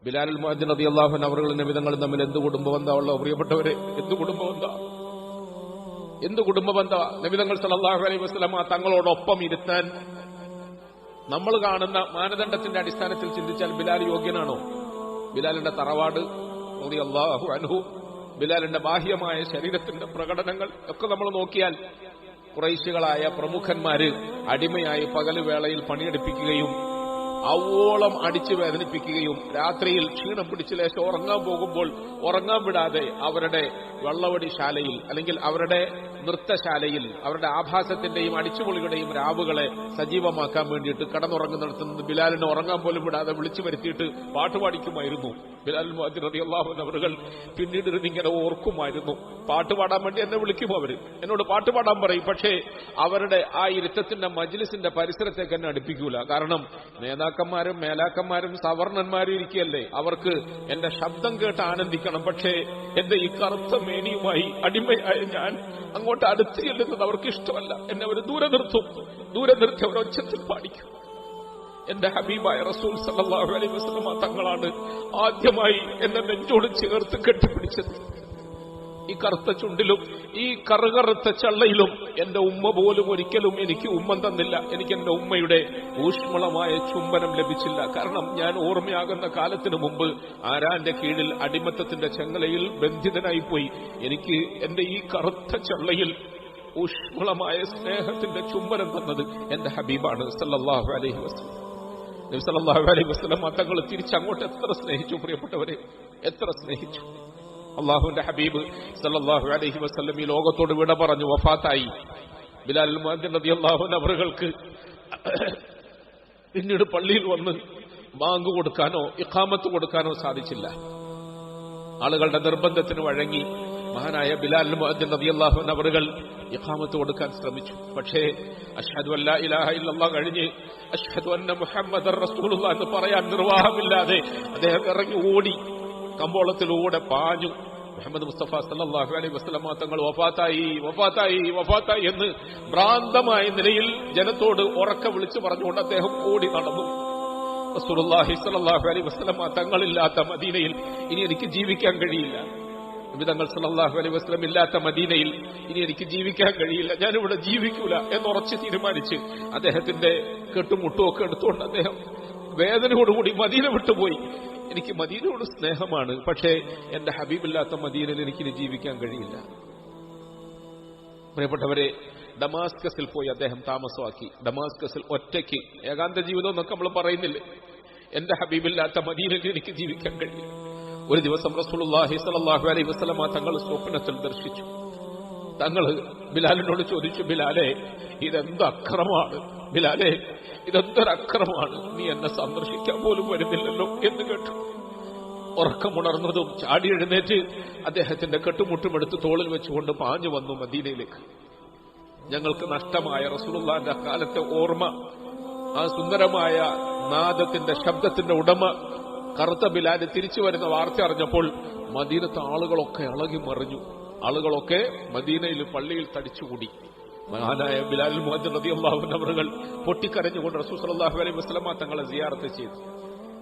ബിലാലുൽ മുഅദ്ദിൻ റളിയല്ലാഹു അൻഹു അവர்கள் നബിതങ്ങൾ തമ്മിൽ എന്ത് കുടുംബബന്ധമുള്ള പ്രിയപ്പെട്ടവരെ, എന്ത് കുടുംബബന്ധ നബിതങ്ങൾ സല്ലല്ലാഹു അലൈഹി വസല്ലമ തങ്ങളോടൊപ്പം ഇരുത്താൻ നമ്മൾ കാണുന്ന മാനദണ്ഡത്തിന്റെ അടിസ്ഥാനത്തിൽ ചിന്തിച്ചാൽ ബിലാൽ യോഗ്യനാണോ? ബിലാലിന്റെ തറവാട് റളിയല്ലാഹു അൻഹു, ബിലാലിന്റെ ബാഹ്യമായ ശരീരത്തിന്റെ പ്രകടനങ്ങൾ ഒക്കെ നമ്മൾ നോക്കിയാൽ ഖുറൈശികളായ പ്രമുഖന്മാര് അടിമയായി പകലുവേളയിൽ പണിയെടുപ്പിക്കുകയും അവോളം അടിച്ചു വേദനിപ്പിക്കുകയും രാത്രിയിൽ ക്ഷീണം പിടിച്ച് ലേശം ഉറങ്ങാൻ പോകുമ്പോൾ ഉറങ്ങാൻ വിടാതെ അവരുടെ വെള്ളവടി ശാലയിൽ അല്ലെങ്കിൽ അവരുടെ നൃത്തശാലയിൽ അവരുടെ ആഭാസത്തിന്റെയും അടിച്ചുപൊളികളുടെയും രാവുകളെ സജീവമാക്കാൻ വേണ്ടിയിട്ട് കടന്നുറങ്ങുന്നിടത്തുനിന്ന് ബിലാലിനെ ഉറങ്ങാൻ പോലും വിടാതെ വിളിച്ചു വരുത്തിയിട്ട് പാട്ടുപാടിക്കുമായിരുന്നു. ബിലാലുൽ മുഅദ്ദിൻ റളിയല്ലാഹു അൻഹു അവர்கள் പിന്നീട് ഇതിങ്ങനെ ഓർക്കുമായിരുന്നു. പാട്ടുപാടാൻ വേണ്ടി എന്നെ വിളിക്കും, അവര് എന്നോട് പാട്ടുപാടാൻ പറയും. പക്ഷേ അവരുടെ ആ ഇരുത്തത്തിന്റെ മജ്ലിസിന്റെ പരിസരത്തേക്ക് എന്നെ അടുപ്പിക്കൂല. കാരണം നേതാക്കന്മാരും മേലാക്കന്മാരും സവർണന്മാരും ഇരിക്കുകയല്ലേ, അവർക്ക് എന്റെ ശബ്ദം കേട്ട് ആനന്ദിക്കണം. പക്ഷേ എന്റെ ഈ കറുത്ത മേനിയുമായി അടിമയായ ഞാൻ അങ്ങോട്ട് അടുത്ത് ചെല്ലുന്നത് അവർക്ക് ഇഷ്ടമല്ല. എന്നെ അവർ ദൂരെ നിർത്തി അവർ ഒച്ചത്തിൽ പാടിക്കും. എന്റെ ഹബീബായ റസൂൽ സല്ലല്ലാഹു അലൈഹി വസല്ലമ തങ്ങളാണ് ആദ്യമായി എന്നെ നെഞ്ചോട് ചേർത്ത് കെട്ടിപ്പിടിച്ചത്. ഈ കറുത്ത ചുണ്ടിലും ഈ കറുകറുത്ത ചള്ളയിലും എന്റെ ഉമ്മ പോലും ഒരിക്കലും എനിക്ക് ഉമ്മം തന്നില്ല. എനിക്ക് എന്റെ ഉമ്മയുടെ ഊഷ്മളമായ ചുംബനം ലഭിച്ചില്ല. കാരണം ഞാൻ ഓർമ്മയാകുന്ന കാലത്തിനു മുമ്പ് ആരാന്റെ കീഴിൽ അടിമത്തത്തിന്റെ ചെങ്ങലയിൽ ബന്ധിതനായിപ്പോയി. എനിക്ക് എന്റെ ഈ കറുത്ത ചള്ളയിൽ ഊഷ്മളമായ സ്നേഹത്തിന്റെ ചുംബനം തന്നത് എന്റെ ഹബീബാണ് സല്ലല്ലാഹു അലൈഹി വസല്ലം. നബി സല്ലല്ലാഹു അലൈഹി വസല്ലം തങ്ങൾ തിരിച്ചങ്ങോട്ട് എത്ര സ്നേഹിച്ചു പ്രിയപ്പെട്ടവരെ, എത്ര സ്നേഹിച്ചു. അള്ളാഹുവിന്റെ ഹബീബ് സല്ലല്ലാഹു അലൈഹി വസല്ലം ഈ ലോകത്തോട് വിട പറഞ്ഞു, വഫാത്തായി. ബിലാലുൽ മുഅദ്ദിൻ റളിയല്ലാഹു അൻഹു അവർക്ക് പിന്നീട് പള്ളിയിൽ വന്ന് ബാങ്ക് കൊടുക്കാനോ ഇഖാമത്ത് കൊടുക്കാനോ സാധിച്ചില്ല. ആളുകളുടെ നിർബന്ധത്തിന് വഴങ്ങി മഹാനായ ബിലാലുൽ മുഅദ്ദിൻ റളിയല്ലാഹു അൻഹു അവർ ഇഖാമത്ത് കൊടുക്കാൻ ശ്രമിച്ചു. പക്ഷേ അശ്ഹദു അല്ലാ ഇലാഹ ഇല്ലല്ലാഹ് കഴിഞ്ഞ് അശ്ഹദു അന്ന മുഹമ്മദർ റസൂലുള്ളാഹ് എന്ന് പറയാൻ നിർവാഹമില്ലാതെ അദ്ദേഹം ഇറങ്ങി ഓടി, കമ്പോളത്തിലൂടെ പാഞ്ഞു. മുഹമ്മദ് മുസ്തഫ സല്ലല്ലാഹു അലൈഹി വസല്ലം തങ്ങൾ വഫാത്തായി എന്ന് ഭ്രാന്തമായ നിലയിൽ ജനത്തോട് ഉറക്കെ വിളിച്ചു പറഞ്ഞുകൊണ്ട് അദ്ദേഹം ഓടി നടന്നു. റസൂലുള്ളാഹി സ്വല്ലല്ലാഹു അലൈഹി വസല്ലം തങ്ങളില്ലാത്ത മദീനയിൽ ഇനി എനിക്ക് ജീവിക്കാൻ കഴിയില്ല. നബി തങ്ങൾ സല്ലല്ലാഹു അലൈഹി വസല്ലം ഇല്ലാത്ത മദീനയിൽ ഇനി എനിക്ക് ജീവിക്കാൻ കഴിയില്ല, ഞാനിവിടെ ജീവിക്കൂല എന്നുറച്ച് തീരുമാനിച്ച് അദ്ദേഹത്തിന്റെ കെട്ടുമുട്ടുമൊക്കെ എടുത്തുകൊണ്ട് അദ്ദേഹം വേദനയോടുകൂടി മദീന വിട്ടുപോയി. എനിക്ക് മദീനയോട് സ്നേഹമാണ്, പക്ഷേ എന്റെ ഹബീബില്ലാത്ത മദീനയിൽ എനിക്കിനി ജീവിക്കാൻ കഴിയില്ല. പ്രിയപ്പെട്ടവരെ, ഡമാസ്കസിൽ പോയി അദ്ദേഹം താമസമാക്കി. ഡമാസ്കസിൽ ഒറ്റയ്ക്ക്, ഏകാന്ത ജീവിതം എന്നൊക്കെ നമ്മൾ പറയുന്നില്ലേ, എന്റെ ഹബീബില്ലാത്ത മദീനയിൽ എനിക്ക് ജീവിക്കാൻ കഴിയില്ല. ഒരു ദിവസം റസൂലുള്ളാഹി സ്വല്ലല്ലാഹു അലൈഹി വസല്ലം തങ്ങൾ സ്വപ്നത്തിൽ ദർശിച്ചു. തങ്ങൾ ബിലാലിനോട് ചോദിച്ചു, ബിലാലെ ഇതെന്ത് അക്രമമാണ്, ബിലാലെ ഇതെന്തൊരക്രമമാണ്, നീ എന്നെ സന്ദർശിക്കാൻ പോലും വരുന്നില്ലല്ലോ എന്ന് കേട്ടു. ഉറക്കമുണർന്നതും ചാടി എഴുന്നേറ്റ് അദ്ദേഹത്തിന്റെ കെട്ടുമുട്ടുമെടുത്ത് തോളിൽ വെച്ചുകൊണ്ട് പാഞ്ഞു വന്നു മദീനയിലേക്ക്. ഞങ്ങൾക്ക് നഷ്ടമായ റസൂലുള്ളാഹിന്റെ കാലത്തെ ഓർമ്മ, ആ സുന്ദരമായ നാദത്തിന്റെ ശബ്ദത്തിന്റെ ഉടമ കറുത്ത ബിലാല് തിരിച്ചു വരുന്ന വാർത്ത അറിഞ്ഞപ്പോൾ മദീനത്തെ ആളുകളൊക്കെ ഇളകി മറിഞ്ഞു. ആളുകളൊക്കെ മദീനയിൽ പള്ളിയിൽ തടിച്ചുകൂടി. മഹാനായ ബിലാലുൽ മുഅദ്ദിൻ റളിയല്ലാഹു അൻഹു അവർ പൊട്ടിക്കരഞ്ഞുകൊണ്ട് റസൂൽ സല്ലല്ലാഹു അലൈഹി വസല്ലം തങ്ങളെ സിയാറത്ത് ചെയ്തു.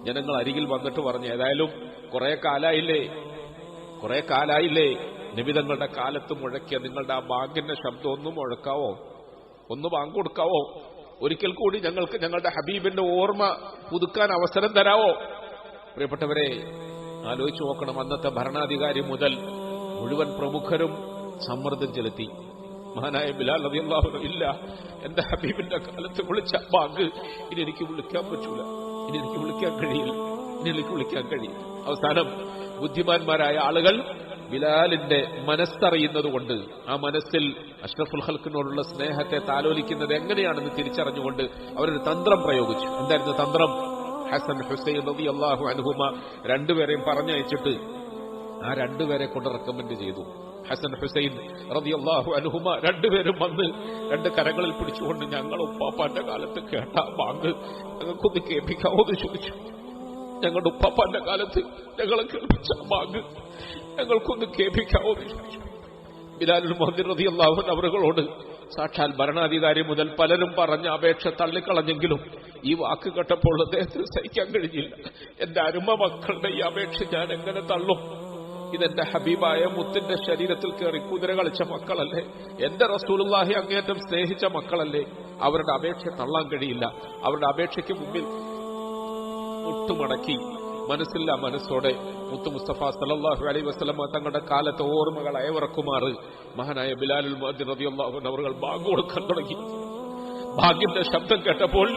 ജനങ്ങൾ അരികിൽ വന്നിട്ട് പറഞ്ഞു, ഏതായാലും കുറെ കാലായില്ലേ നബി തങ്ങളുടെ കാലത്ത് മുഴക്കിയ നിങ്ങളുടെ ആ ബാങ്കിന്റെ ശബ്ദം ഒന്ന് മുഴക്കാവോ, ഒന്ന് ബാങ്ക് കൊടുക്കാവോ, ഒരിക്കൽ കൂടി ഞങ്ങൾക്ക് ഞങ്ങളുടെ ഹബീബിന്റെ ഓർമ്മ പുതുക്കാൻ അവസരം തരാവോ? പ്രിയപ്പെട്ടവരെ, ആലോചിച്ചു നോക്കണം. അന്നത്തെ ഭരണാധികാരി മുതൽ മുഴുവൻ പ്രമുഖരും സമ്മർദ്ദം ചെലുത്തി. മഹാനായ ബിലാൽ റളിയല്ലാഹു അൻഹു, ഇല്ല, എന്റെ ഹബീബിന്റെ കാലത്ത് വിളിച്ച ബാങ്ക് ഇനി എനിക്ക് വിളിക്കാൻ പറ്റൂല, ഇനി എനിക്ക് വിളിക്കാൻ കഴിയില്ല. അവസാനം ബുദ്ധിമാന്മാരായ ആളുകൾ ബിലാലിന്റെ മനസ്സറിയുന്നതുകൊണ്ട്, ആ മനസ്സിൽ അഷ്റഫുൽ ഖൽക്കിനോടുള്ള സ്നേഹത്തെ താലോലിക്കുന്നത് എങ്ങനെയാണെന്ന് തിരിച്ചറിഞ്ഞുകൊണ്ട് അവരൊരു തന്ത്രം പ്രയോഗിച്ചു. എന്തായിരുന്നു തന്ത്രം? ഹസൻ ഹുസൈൻ റളിയല്ലാഹു അൻഹുമ രണ്ടുപേരെയും പറഞ്ഞയച്ചിട്ട് ആ രണ്ടുപേരെ കൊണ്ട് റെക്കമെൻഡ് ചെയ്തു. ഹസൻ ഹുസൈൻ റളിയല്ലാഹു അൻഹുമ രണ്ടുപേരും വന്ന് രണ്ട് കരങ്ങളിൽ പിടിച്ചുകൊണ്ട്, ഞങ്ങൾ ഉപ്പാപ്പാന്റെ കാലത്ത് കേട്ട ബാങ്ക് ഞങ്ങൾക്കൊന്ന് കേൾപ്പിക്കാവോ എന്ന് ചോദിച്ചു. ഞങ്ങളുടെ ഉപ്പാപ്പാന്റെ കാലത്ത് ഞങ്ങളെ കേൾപ്പിച്ച ബാങ്ക് ഞങ്ങൾക്കൊന്ന് കേൾപ്പിക്കാവോ എന്ന് ചോദിച്ചു. ബിലാലുൽ മുഅദ്ദിൻ റളിയല്ലാഹു അൻഹു അവരോട് സാക്ഷാൽ ഭരണാധികാരി മുതൽ പലരും പറഞ്ഞ അപേക്ഷ തള്ളിക്കളഞ്ഞെങ്കിലും ഈ വാക്ക് കേട്ടപ്പോൾ അദ്ദേഹത്തിന് സഹിക്കാൻ കഴിഞ്ഞില്ല. എന്റെ അരുമ മക്കളുടെ ഈ അപേക്ഷ ഞാൻ എങ്ങനെ തള്ളും? ഇതെന്റെ ഹബീബായ മുത്തിന്റെ ശരീരത്തിൽ കയറി കുതിര കളിച്ച മക്കളല്ലേ, എന്റെ റസൂലുള്ളാഹി അങ്ങേയറ്റം സ്നേഹിച്ച മക്കളല്ലേ, അവരുടെ അപേക്ഷ തള്ളാൻ കഴിയില്ല. അവരുടെ അപേക്ഷയ്ക്ക് മുമ്പിൽ മുട്ടുമടക്കി മനസ്സില്ല മനസ്സോടെ മുത്തു മുസ്തഫ സല്ലല്ലാഹു അലൈഹി വസല്ലമ തങ്ങളുടെ കാലത്തെ ഓർമ്മകൾ അയവിറക്കുമാറ് മഹാനായ ബിലാലുൽ മുഅദ്ദിൻ റളിയല്ലാഹു അൻഹു അവർ ബാങ്ക് കൊടുക്കാൻ തുടങ്ങി. ബാങ്കിന്റെ ശബ്ദം കേട്ടപ്പോൾ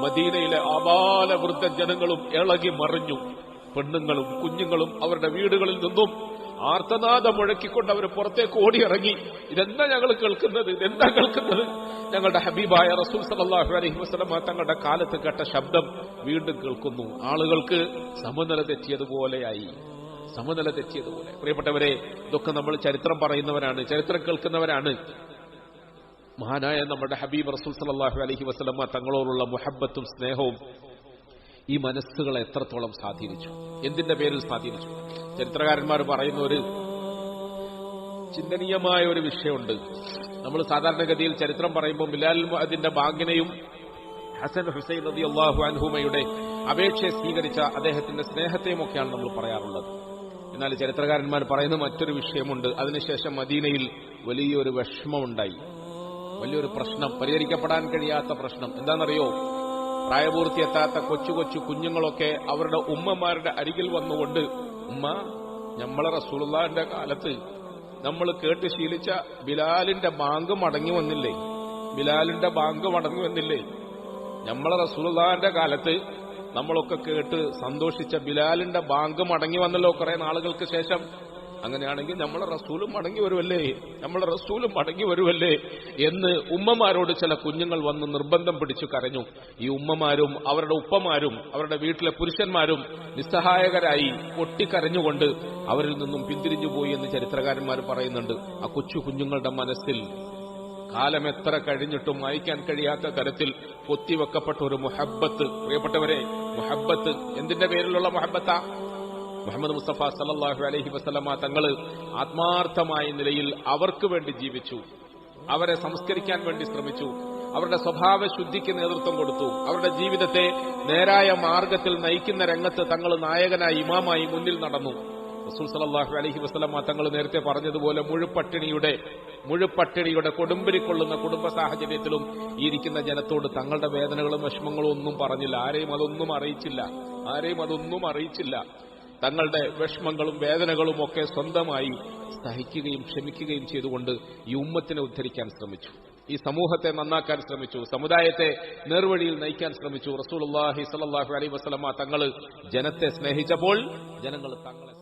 മദീനയിലെ ആബാല വൃദ്ധ ജനങ്ങളും ഇളകി മറിഞ്ഞു. പെണ്ണുങ്ങളും കുഞ്ഞുങ്ങളും അവരുടെ വീടുകളിൽ നിന്നും ആർത്തനാദം മുഴക്കിക്കൊണ്ട് അവർ പുറത്തേക്ക് ഓടിയിറങ്ങി. ഇതെന്താ ഞങ്ങൾ കേൾക്കുന്നത്? ഇതെന്താ കേൾക്കുന്നത്? ഞങ്ങളുടെ ഹബീബായ റസൂൽ സല്ലല്ലാഹു അലൈഹി വസല്ലമ തങ്ങളുടെ കാലത്ത് കേട്ട ശബ്ദം വീണ്ടും കേൾക്കുന്നു. ആളുകൾക്ക് സമനില തെറ്റിയതുപോലെയായി, സമനില തെറ്റിയതുപോലെ. പ്രിയപ്പെട്ടവരെ, ഇതൊക്കെ നമ്മൾ ചരിത്രം പറയുന്നവരാണ്, ചരിത്രം കേൾക്കുന്നവരാണ്. മഹാനായ നമ്മുടെ ഹബീബ് റസൂൽ സല്ലല്ലാഹു അലൈഹി വസല്ലമ തങ്ങളോടുള്ള മുഹബ്ബത്തും സ്നേഹവും ഈ മനസ്സുകളെ എത്രത്തോളം സ്വാധീനിച്ചു, എന്തിന്റെ പേരിൽ സ്വാധീനിച്ചു? ചരിത്രകാരന്മാർ പറയുന്ന ഒരു ചിന്തനീയമായ ഒരു വിഷയമുണ്ട്. നമ്മൾ സാധാരണഗതിയിൽ ചരിത്രം പറയുമ്പോൾ ബിലാൽ മുഅദ്ദിന്റെ ബാങ്കിനെയും ഹസൻ ഹുസൈൻ റളിയല്ലാഹു അൻഹുമയുടെ അപേക്ഷയെ സ്വീകരിച്ച അദ്ദേഹത്തിന്റെ സ്നേഹത്തെയും ഒക്കെയാണ് നമ്മൾ പറയാറുള്ളത്. എന്നാൽ ചരിത്രകാരന്മാർ പറയുന്ന മറ്റൊരു വിഷയമുണ്ട്. അതിനുശേഷം മദീനയിൽ വലിയൊരു വിഷമമുണ്ടായി, വലിയൊരു പ്രശ്നം, പരിഹരിക്കപ്പെടാൻ കഴിയാത്ത പ്രശ്നം. എന്താണെന്നറിയോ? പ്രായപൂർത്തിയെത്താത്ത കൊച്ചു കൊച്ചു കുഞ്ഞുങ്ങളൊക്കെ അവരുടെ ഉമ്മമാരുടെ അരികിൽ വന്നുകൊണ്ട്, ഉമ്മ, നമ്മളെ റസൂലുള്ളാഹിന്റെ കാലത്ത് നമ്മൾ കേട്ട് ശീലിച്ച ബിലാലിന്റെ ബാങ്ക് മടങ്ങി വന്നില്ലേ? ബിലാലിന്റെ ബാങ്ക് മടങ്ങി വന്നില്ലേ? നമ്മളെ റസൂലുള്ളാഹിന്റെ കാലത്ത് നമ്മളൊക്കെ കേട്ട് സന്തോഷിച്ച ബിലാലിന്റെ ബാങ്ക് മടങ്ങി വന്നല്ലോ കുറെ നാളുകൾക്ക് ശേഷം. അങ്ങനെയാണെങ്കിൽ നമ്മളെ റസൂലും മടങ്ങി വരുമല്ലേ, നമ്മളെ റസൂലും മടങ്ങി വരുമല്ലേ എന്ന് ഉമ്മമാരോട് ചില കുഞ്ഞുങ്ങൾ വന്ന് നിർബന്ധം പിടിച്ചു കരഞ്ഞു. ഈ ഉമ്മമാരും അവരുടെ ഉപ്പമാരും അവരുടെ വീട്ടിലെ പുരുഷന്മാരും നിസ്സഹായകരായി പൊട്ടിക്കരഞ്ഞുകൊണ്ട് അവരിൽ നിന്നും പിന്തിരിഞ്ഞുപോയി എന്ന് ചരിത്രകാരന്മാർ പറയുന്നുണ്ട്. ആ കൊച്ചു കുഞ്ഞുങ്ങളുടെ മനസ്സിൽ കാലം എത്ര കഴിഞ്ഞിട്ടും മായ്ക്കാൻ കഴിയാത്ത തരത്തിൽ കൊത്തിവെക്കപ്പെട്ട ഒരു മുഹബ്ബത്ത്. പ്രിയപ്പെട്ടവരെ, മുഹബ്ബത്ത് എന്തിന്റെ പേരിലുള്ള മുഹബ്ബത്താ? മുഹമ്മദ് മുസ്തഫ സല്ലല്ലാഹു അലൈഹി വസല്ലമ തങ്ങൾ ആത്മാർത്ഥമായ നിലയിൽ അവർക്ക് വേണ്ടി ജീവിച്ചു, അവരെ സംസ്കരിക്കാൻ വേണ്ടി ശ്രമിച്ചു, അവരുടെ സ്വഭാവ ശുദ്ധിക്ക് നേതൃത്വം കൊടുത്തു, അവരുടെ ജീവിതത്തെ നേരായ മാർഗത്തിൽ നയിക്കുന്ന രംഗത്ത് തങ്ങൾ നായകനായി ഇമാമായി മുന്നിൽ നടന്നു. റസൂൽ സല്ലല്ലാഹു അലൈഹി വസല്ലമ തങ്ങൾ നേരത്തെ പറഞ്ഞതുപോലെ മുഴുപട്ടിണിയുടെ കൊടുമ്പിരിക്കൊള്ളുന്ന കുടുംബ സാഹചര്യത്തിലും ഈ ഇരിക്കുന്ന ജനത്തോട് തങ്ങളുടെ വേദനകളും വിഷമങ്ങളും ഒന്നും പറഞ്ഞില്ല. ആരെയും അതൊന്നും അറിയിച്ചില്ല. തങ്ങളുടെ വിഷമങ്ങളും വേദനകളും ഒക്കെ സ്വന്തമായി സഹിക്കുകയും ക്ഷമിക്കുകയും ചെയ്തുകൊണ്ട് ഈ ഉമ്മത്തിനെ ഉദ്ധരിക്കാൻ ശ്രമിച്ചു, ഈ സമൂഹത്തെ നന്നാക്കാൻ ശ്രമിച്ചു, സമുദായത്തെ നേർവഴിയിൽ നയിക്കാൻ ശ്രമിച്ചു. റസൂലുള്ളാഹി സ്വല്ലല്ലാഹു അലൈഹി വസല്ലമ തങ്ങൾ ജനത്തെ സ്നേഹിച്ചപ്പോൾ ജനങ്ങൾ തങ്ങളെ